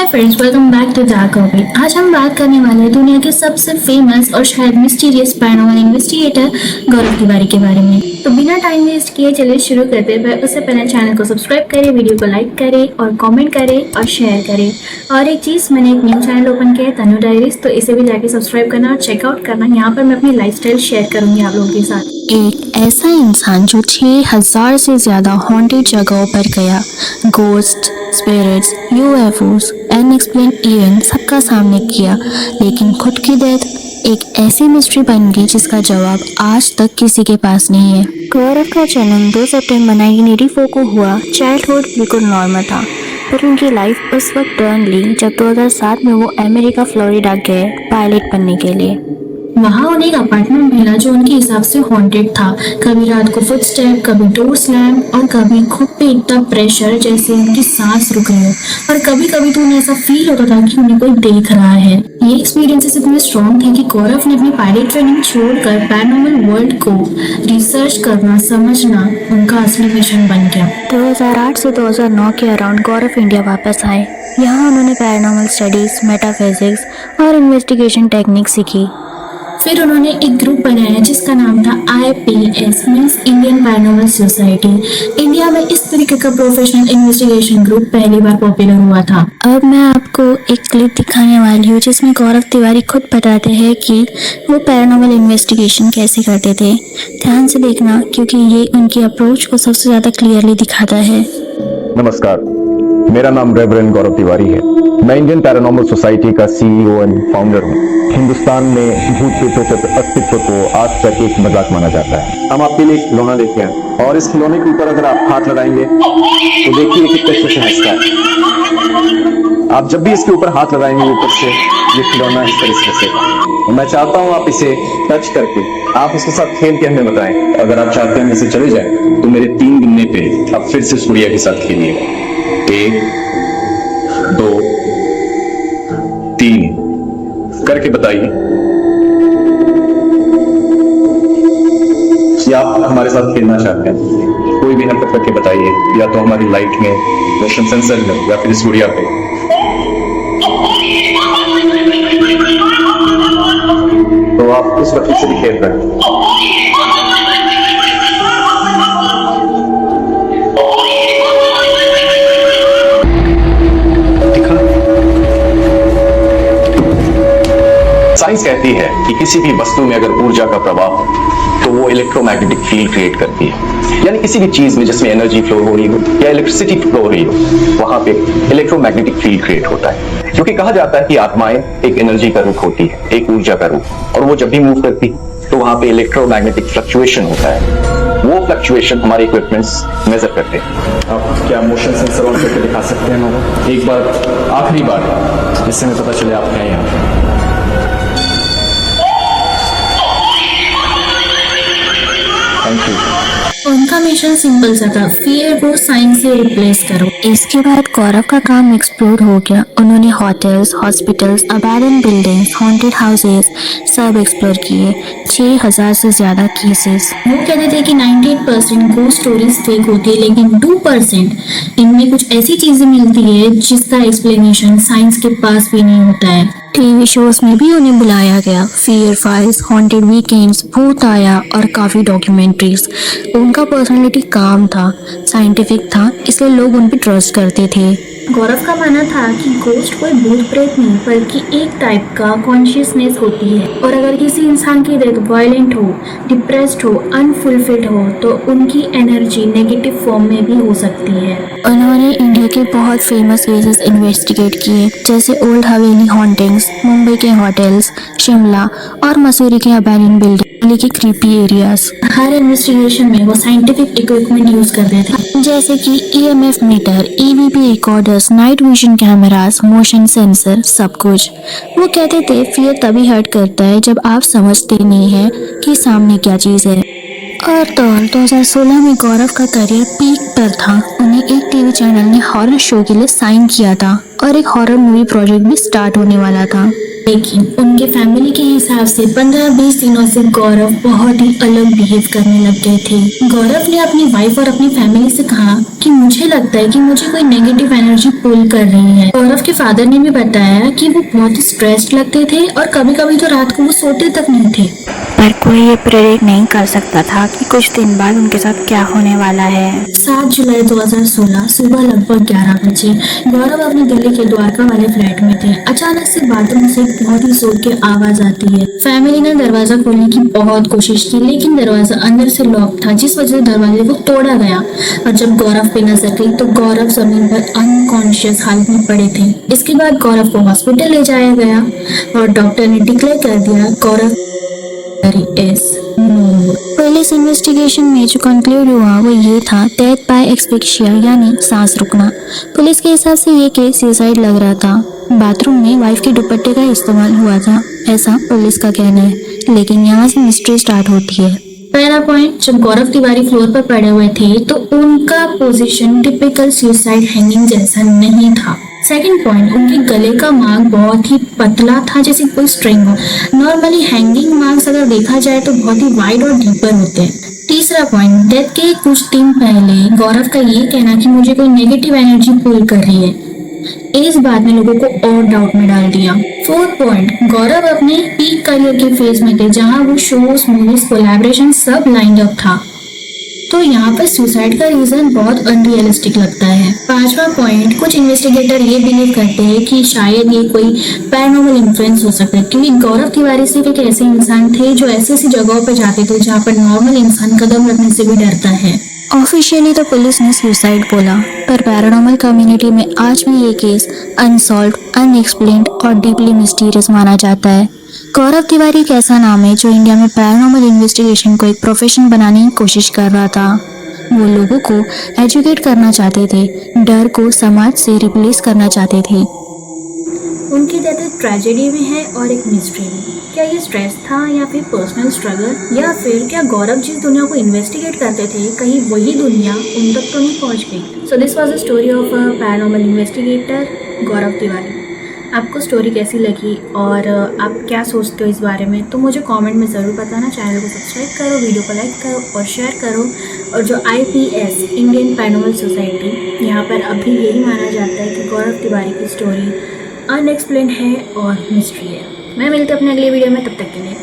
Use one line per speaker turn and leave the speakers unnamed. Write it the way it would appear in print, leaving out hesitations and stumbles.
Hi friends, welcome back to dark hobby. आज हम बात करने वाले हैं दुनिया के सबसे फेमस और शायद mysterious paranormal investigator Gaurav Tiwari के बारे में। तो बिना टाइम वेस्ट किए चलिए शुरू करते हैं। उससे पहले चैनल को सब्सक्राइब करें, वीडियो को लाइक करें और कमेंट करें और शेयर करें। और एक चीज़, मैंने एक न्यू चैनल ओपन किया है, तनु डायरीज, तो इसे भी जाके सब्सक्राइब करना और चेकआउट करना। यहाँ पर मैं अपनी लाइफस्टाइल शेयर करूँगी आप लोगों के साथ।
एक ऐसा इंसान जो 6000 से ज़्यादा हॉन्टेड जगहों पर गया, ghost, spirits, UFOs, unexplained event सबका सामने किया, लेकिन खुद की डेथ एक ऐसी मिस्ट्री बन गई जिसका जवाब आज तक किसी के पास नहीं है। गौरव का जन्म 2 सितंबर 1984 को हुआ। चाइल्डहुड बिल्कुल नॉर्मल था, पर उनकी लाइफ उस वक्त टर्न ली जब 2007 में वो अमेरिका फ्लोरिडा गए पायलट बनने के लिए।
वहाँ उन्हें एक अपार्टमेंट मिला जो उनके हिसाब से हॉन्टेड था। कभी रात को फुटस्टेप, कभी डोर स्लैम और कभी खुद पे इतना प्रेशर जैसे उनकी सांस रुक रही हो। और कभी कभी तो उन्हें ऐसा फील होता था कि उन्हें कोई देख रहा है। ये एक्सपीरियंसेस इतने स्ट्रॉन्ग थे कि गौरव ने अपनी पायलट ट्रेनिंग छोड़कर पैरानॉर्मल वर्ल्ड को रिसर्च करना, समझना उनका असली मिशन बन गया।
2008 से 2009 के अराउंड गौरव इंडिया वापस आए। यहाँ उन्होंने पैरानॉर्मल स्टडीज, मेटाफिजिक्स और इन्वेस्टिगेशन टेक्निक सीखी।
फिर उन्होंने एक ग्रुप बनाया जिसका नाम था IPS means Indian paranormal society. India में इस तरीके का प्रोफेशनल इन्वेस्टिगेशन ग्रुप पहली बार पॉपुलर हुआ था।
अब मैं आपको एक क्लिप दिखाने वाली हूँ जिसमें गौरव तिवारी खुद बताते हैं कि वो पैरानॉर्मल इन्वेस्टिगेशन कैसे करते थे। ध्यान से देखना क्योंकि ये उनकी अप्रोच को सबसे ज़्यादा क्लियरली दिखाता है।
नमस्कार, मेरा नाम रेवरेंड गौरव तिवारी है। मैं इंडियन पैरानॉर्मल सोसाइटी का CEO एंड फाउंडर हूँ। हिंदुस्तान में भूत प्रेतों के अस्तित्व को आज तक एक मजाक माना जाता है। हम आपके लिए एक खिलौना लेके आए और इस खिलौने के ऊपर अगर आप हाथ लगाएंगे तो देखिए कि किस तरह से हंसता है। आप जब भी इसके ऊपर हाथ लगाएंगे ऊपर से ये खिलौना इस तरह से हंसेगा। मैं चाहता हूँ आप इसे टच करके आप इसके साथ खेल के हमें बताएं। अगर आप चाहते हैं इसे चले जाए तो मेरे 3 गिनने पे आप फिर से सूर्या के साथ खेलिए। 1 2 3 करके बताइए कि आप हमारे साथ खेलना चाहते हैं। कोई भी हरकत करके बताइए, या तो हमारी लाइट में, मोशन सेंसर में, या फिर सूर्या पे। तो आप उस वक्त से भी खेल रहे हैं। साइंस कहती है कि किसी भी वस्तु में अगर ऊर्जा का प्रवाह हो तो वो इलेक्ट्रोमैग्नेटिक फील्ड क्रिएट करती है। यानी किसी भी चीज में जिसमें एनर्जी फ्लो हो रही हो या इलेक्ट्रिसिटी फ्लो हो रही हो, वहां पे इलेक्ट्रोमैग्नेटिक फील्ड क्रिएट होता है। क्योंकि कहा जाता है कि आत्माएं एक एनर्जी का रूप होती है, एक ऊर्जा का रूप, और वो जब भी मूव करती तो वहां पे इलेक्ट्रोमैग्नेटिक फ्लक्चुएशन होता है। वो फ्लक्चुएशन हमारे इक्विपमेंट्स मेजर करते हैं। आप क्या मोशन सेंसर ऑन करके दिखा सकते हैं हमारा? एक बार, आखिरी बार, जिससे हमें पता चले आप हैं यहाँ। Thank you.
उनका मिशन सिंपल सा था, फियर को साइंस से रिप्लेस करो।
इसके बाद गौरव का काम एक्सप्लोर हो गया। उन्होंने hotels, hospitals, abandon buildings, haunted houses सब एक्सप्लोर किए। 6000 से ज़्यादा केसेस।
वो कहते थे कि 98% गोस्ट स्टोरीज फेक होती है, लेकिन 2% इनमें कुछ ऐसी चीजें मिलती है जिसका एक्सप्लेनेशन साइंस के पास भी नहीं होता है।
टीवी शोज में भी उन्हें बुलाया गया। फियर फाइल्स, हॉन्टेड वीकेंड्स, भूत आया और काफ़ी डॉक्यूमेंट्रीज। उनका पर्सनालिटी काम था, साइंटिफिक था, इसलिए लोग उन पर ट्रस्ट करते थे।
गौरव का मानना था कि गोस्ट कोई भूत प्रेत नहीं बल्कि एक टाइप का कॉन्शियसनेस होती है, और अगर किसी इंसान की डेथ वायलेंट हो, डिप्रेस्ड हो, अनफुलफिल्ड हो तो उनकी एनर्जी नेगेटिव फॉर्म में भी हो सकती है।
उन्होंने इंडिया के बहुत फेमस केसेस इन्वेस्टिगेट किए, जैसे ओल्ड हवेली हॉन्टिंग्स, मुंबई के होटल्स, शिमला और मसूरी के अबैंडन बिल्डिंग, दिल्ली के क्रीपी एरियाज।
हर इन्वेस्टिगेशन में वो साइंटिफिक इक्विपमेंट यूज करते थे,
जैसे कि EMF meter, EVP recorders, night vision cameras, motion sensor, सब कुछ। वो कहते थे फियर तभी हर्ट करता है जब आप समझते नहीं हैं कि सामने क्या चीज़ है। और तो 2016 में गौरव का करियर पीक पर था। उन्हें एक टीवी चैनल ने हॉरर शो के लिए साइन किया था और एक हॉरर मूवी प्रोजेक्ट भी स्टार्ट होने वाला था।
लेकिन उनके फैमिली के हिसाब से 15-20 दिनों से गौरव बहुत ही अलग बिहेव करने लग गए थे। गौरव ने अपनी वाइफ और अपनी फैमिली से कहा कि मुझे लगता है कि मुझे कोई नेगेटिव एनर्जी पुल कर रही है। गौरव के फादर ने भी बताया कि वो बहुत ही स्ट्रेस्ड लगते थे और कभी कभी तो रात को वो सोते तक नहीं थे।
पर कोई ये प्रेडिक्ट नहीं कर सकता था कि कुछ दिन बाद उनके साथ क्या होने वाला है।
7 जुलाई 2016 सुबह लगभग 11 बजे गौरव अपने दिल्ली के द्वारका वाले फ्लैट में थे। अचानक से बाथरूम से बहुत ही जोर की आवाज आती है। फैमिली ने दरवाजा खोलने की बहुत कोशिश की, लेकिन दरवाजा अंदर से लॉक था, जिस वजह से दरवाजे को तोड़ा गया। और जब गौरव पे नजर गई तो गौरव जमीन पर अनकॉन्शियस हालत में पड़े थे। इसके बाद गौरव को हॉस्पिटल ले जाया गया और डॉक्टर ने डिक्लेयर कर दिया गौरव इज नो।
पुलिस इन्वेस्टिगेशन में जो कंक्लूड हुआ वो ये था, डेथ बाय एक्सफिक्सिया यानी सांस रुकना। पुलिस के हिसाब से ये केस सुसाइड लग रहा था। बाथरूम में वाइफ के दुपट्टे का इस्तेमाल हुआ था, ऐसा पुलिस का कहना है। लेकिन यहाँ से मिस्ट्री स्टार्ट होती है।
पहला पॉइंट, जब गौरव तिवारी फ्लोर पर पड़े हुए थे तो उनका पोजीशन टिपिकल सुसाइड हैंगिंग जैसा नहीं था। सेकंड पॉइंट, उनके गले का मार्ग बहुत ही पतला था, जैसे कोई स्ट्रिंग हो। नॉर्मली हैंगिंग मार्क्स अगर देखा जाए तो बहुत ही वाइड और डीपर होते हैं। तीसरा पॉइंट, डेथ के कुछ दिन पहले गौरव का ये कहना कि मुझे कोई नेगेटिव एनर्जी पुल कर रही है, इस बात ने लोगों को और डाउट में डाल दिया। फोर्थ पॉइंट, गौरव अपने पीक करियर के फेज में थे, जहां वो शोज, मूवीज, कोलैबोरेशन सब लाइंड अप था। तो यहाँ पर सुसाइड का रीजन बहुत अनरियलिस्टिक लगता है। पांचवा पॉइंट, कुछ इन्वेस्टिगेटर ये बिलीव करते हैं कि शायद ये कोई पैरानॉर्मल इन्फ्लुएंस हो सकता है, क्योंकि गौरव तिवारी सिर्फ एक ऐसे इंसान थे जो ऐसी ऐसी जगहों पर जाते थे जहाँ पर नॉर्मल इंसान कदम रखने से भी डरता है।
ऑफिशियली तो पुलिस ने सुसाइड बोला, पर पैरानॉर्मल कम्युनिटी में आज भी ये केस अनसॉल्व्ड, अनएक्सप्लेन्ड और डीपली मिस्टीरियस माना जाता है। गौरव तिवारी एक ऐसा नाम है जो इंडिया में पैरानॉर्मल इन्वेस्टिगेशन को एक प्रोफेशन बनाने की कोशिश कर रहा था। वो लोगों को एजुकेट करना चाहते थे, डर को समाज से रिप्लेस करना चाहते थे।
उनकी डेथ एक ट्रेजेडी भी है और एक मिस्ट्री भी। क्या ये स्ट्रेस था या फिर पर्सनल स्ट्रगल, या फिर क्या गौरव जिस दुनिया को इन्वेस्टिगेट करते थे कहीं वही दुनिया उन तक तो नहीं पहुंच गई। So this was the story of a paranormal investigator Gaurav Tiwari. आपको स्टोरी कैसी लगी और आप क्या सोचते हो इस बारे में, तो मुझे कमेंट में ज़रूर बताना। चैनल को सब्सक्राइब करो, वीडियो को लाइक करो और शेयर करो। और जो IPS इंडियन पैरानॉर्मल सोसाइटी, यहाँ पर अभी यही माना जाता है कि गौरव तिवारी की स्टोरी अनएक्सप्लेन है और मिस्ट्री है। मैं मिलती हूँ अपने अगले वीडियो में, तब तक के लिए।